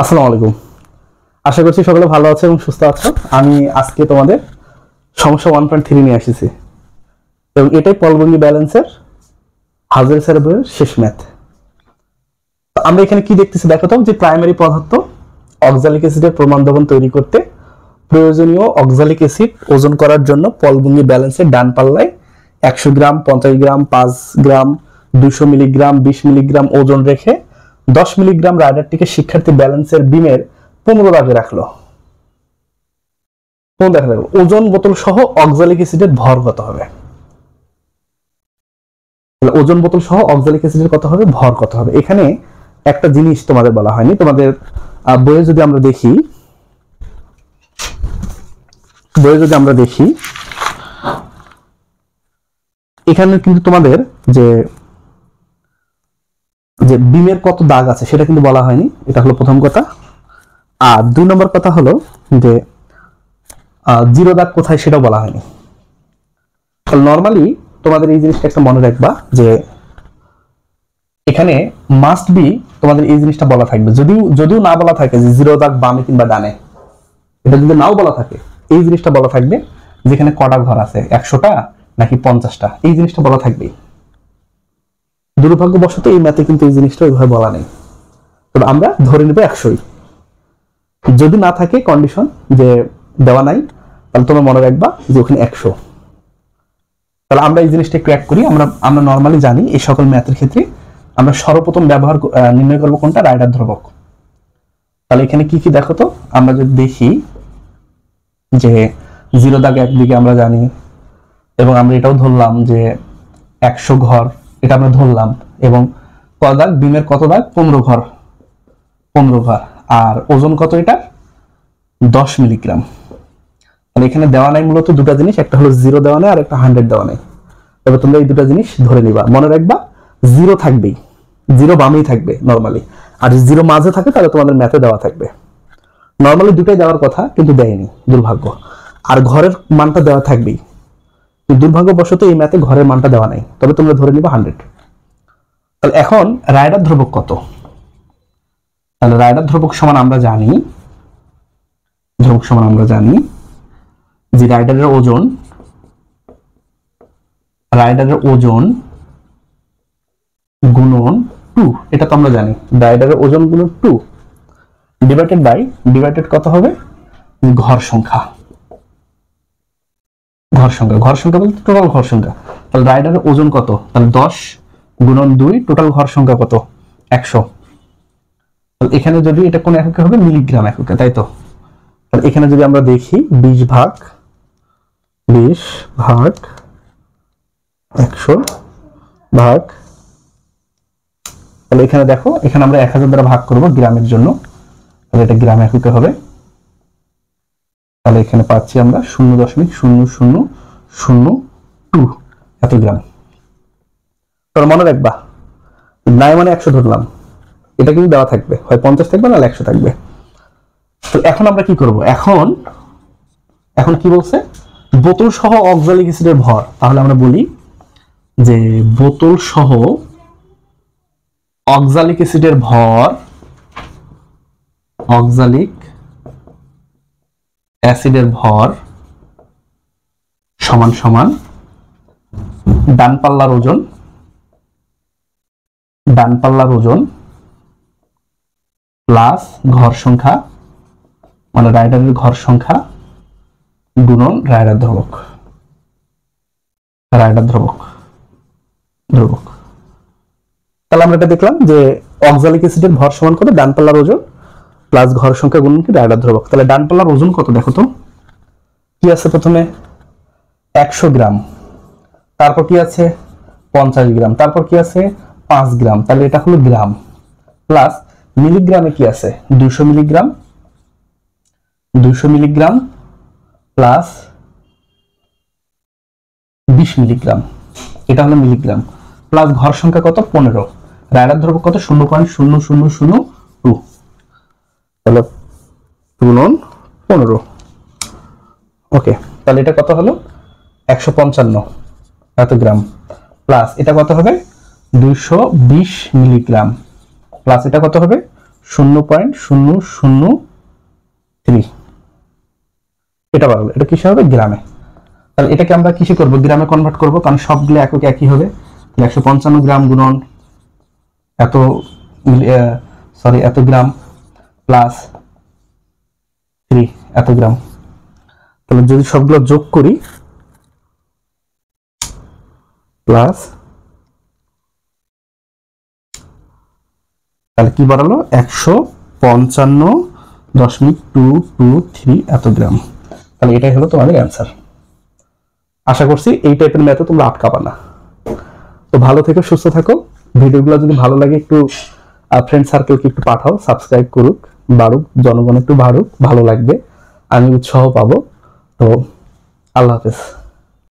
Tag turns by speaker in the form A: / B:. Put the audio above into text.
A: আসসালামু আলাইকুম। আশা করছি সকলে ভালো আছো এবং সুস্থ আছো। আমি আজকে তোমাদের সমস্যা 1.3 নিয়ে এসেছি এবং এটাই পলবঙ্গি ব্যালেন্সের হাজার স্যারের বইয়ের শেষ ম্যাথ। আমরা এখানে কি দেখতেছি দেখো তো, যে প্রাইমারি পদার্থ অক্সালিক অ্যাসিডের প্রমাণ দ্রবণ তৈরি করতে প্রয়োজনীয় অক্সালিক অ্যাসিড ওজন করার জন্য পলবঙ্গি ব্যালেন্সের ডান পাল্লায় 100 গ্রাম, 50 গ্রাম, 5 গ্রাম, 200 মিলিগ্রাম, 20 মিলিগ্রাম ওজন রেখে 10 মিলিগ্রাম রাইডারটিকে শিক্ষার্থী ব্যালেন্সের বিমের 15 দাগে রাখলো। ওজন বোতল সহ অক্সালিক অ্যাসিডের ভর কত হবে? ওজন বোতল সহ অক্সালিক অ্যাসিডের কত হবে, ভর কত হবে? এখানে একটা জিনিস তোমাদের বলা হয়নি। তোমাদের বইয়ে যদি আমরা দেখি, এখানে কিন্তু তোমাদের যে বিমের কত দাগ আছে সেটা কিন্তু বলা হয়নি। এটা হলো প্রথম কথা। আর 2 নম্বর কথা হলো যে জিরো দাগ কোথায় সেটাও বলা হয়নি। নর্মালি তোমাদের এই জিনিসটা একটা মনে রাখবা যে এখানে মাস্ট বি তোমাদের এই জিনিসটা বলা থাকবে। যদিও না বলা থাকে যে জিরো দাগ বামে কিংবা ডানে, এটা যদি নাও বলা থাকে এই জিনিসটা বলা থাকবে যেখানে কটা ঘর আছে, 100টা নাকি 50টা, এই জিনিসটা বলা থাকবেই। দুর্ভাগ্যবশত এই ম্যাথে কিন্তু এই জিনিসটা ওইভাবে বলা নেই। তবে আমরা ধরে নেব 100ই। যদি না থাকে কন্ডিশন যে দেওয়া নাই, তাহলে তোমরা মনে রাখবা যে ওখানে 100। তাহলে আমরা এই জিনিসটা ক্র্যাক করি। আমরা নর্মালি জানি এই সকল ম্যাথের ক্ষেত্রে আমরা সর্বপ্রথম নির্ণয় করবো কোনটা, রাইডার ধ্রুবক। তাহলে এখানে কি কি দেখো তো, আমরা যদি দেখি যে জিরো দাগ একদিকে আমরা জানি, এবং আমরা এটাও ধরলাম যে 100 ঘর, এটা আমরা ধরলাম, এবং কত দাগ, বিমের কত দাগ, 15 ঘর, আর ওজন কত, এটা 10 মিলিগ্রাম। তাহলে এখানে দেওয়া নাই মূলত দুটো জিনিস, একটা হলো 0 দেওয়া নাই আর একটা 100 দেওয়া নাই। তবে তোমরা এই দুটো জিনিস ধরে নিবা, মনে রাখবা 0 থাকবেই, 0 বামেই থাকবে নর্মালি, আর 0 মাঝে থাকে তাহলে তোমাদের ম্যাথে দেওয়া থাকবে। নর্মালি দুটাই দেওয়ার কথা কিন্তু দেয়নি, দুর্ভাগ্য। আর ঘরের মানটা দেওয়া থাকবেই, দুর্ভাগ্যবশত এই ম্যাথে ঘরের মানটা দেওয়া নাই। তবে তোমরা ধরে নিবা 100। তাহলে এখন রাইডার ধ্রুবক কত? তাহলে রাইডার ধ্রুবক সমান আমরা জানি যে রাইডারের ওজন গুণন 2, এটা তো আমরা জানি। রাইডারের ওজন গুণন 2 ডিভাইডেড কত হবে, ঘর সংখ্যা বলতে টোটাল ঘর সংখ্যা। তাহলে রাইডারের ওজন কত, তাহলে 10 গুণন 2, টোটাল ঘর সংখ্যা কত, 100। তাহলে এখানে যদি এটা কোন এককে হবে, মিলিগ্রাম এককে, তাই তো? তাহলে এখানে যদি আমরা দেখি 20 ভাগ 100 ভাগ, তাহলে এখানে দেখো, এখানে আমরা 1000 দ্বারা ভাগ করব গ্রামের জন্য, তাহলে এটা গ্রাম এককে হবে। তাহলে এখানে পাচ্ছি আমরা 0.0002 এত গ্রাম। তাহলে মনে রাখবা, নাই মানে 100 ধরলাম, এটা কিন্তু দেওয়া থাকবে, হয় 50 থাকবে না 100 থাকবে। তো এখন আমরা কি করব, এখন কি বলছে, বোতল সহ অক্সালিক অ্যাসিডের ভর। তাহলে আমরা বলি যে বোতল সহ অক্সালিক অ্যাসিডের ভর, সমান সমান ডান পাল্লার ওজন প্লাস ঘর সংখ্যা, মানে রাইডারের ঘর সংখ্যা, গুণন রাইডার ধ্রুবক। তাহলে আমরা এটা দেখলাম যে অক্সালিক অ্যাসিডের ভর সমান করে ডান পাল্লার ওজন প্লাস ঘর সংখ্যা গুণন কি রাইডার ধ্রুবক। তাহলে ডান পাল্লার ওজন কত দেখো তো, কি আছে প্রথমে 100 গ্রাম, তারপর কি আছে 50 গ্রাম, তারপর কি আছে 5 গ্রাম, তাহলে এটা হলো গ্রাম, প্লাস মিলিগ্রামে কি আছে 200 মিলিগ্রাম প্লাস 20 মিলিগ্রাম, এটা হলো মিলিগ্রাম, প্লাস ঘর সংখ্যা কত 15, রাইডার ধ্রুবক কত 0.0002, তাহলে গুণন 15। ওকে, তাহলে এটা কত হলো 155 এত গ্রাম, প্লাস এটা কত হবে 220 মিলিগ্রাম, প্লাস এটা কত হবে 0.003 এটা বাড়ালো, এটা কিসে হবে? গ্রামে। তাহলে এটাকে আমরা কিসে করব? গ্রামে কনভার্ট করব, কারণ সবগুলো একক একই হবে। 155 গ্রাম গুণন এত এত গ্রাম প্লাস 3 এত গ্রাম। তাহলে যদি সবগুলো যোগ করি প্লাস, তাহলে কি বাড়ালো? 155.223 এত গ্রাম। তাহলে এটাই হলো তোমাদের অ্যান্সার। আশা করছি এই টাইপের ম্যাথে তোমরা আটকাবা না। তো ভালো থেকো, সুস্থ থাকো। ভিডিওগুলো যদি ভালো লাগে একটু ফ্রেন্ড সার্কেলকে একটু পাঠাও, সাবস্ক্রাইব করুক, বাড়ুক, জনগণ একটু বাড়ুক, ভালো লাগবে, আমি উৎসাহ পাবো। তো আল্লাহ হাফেজ।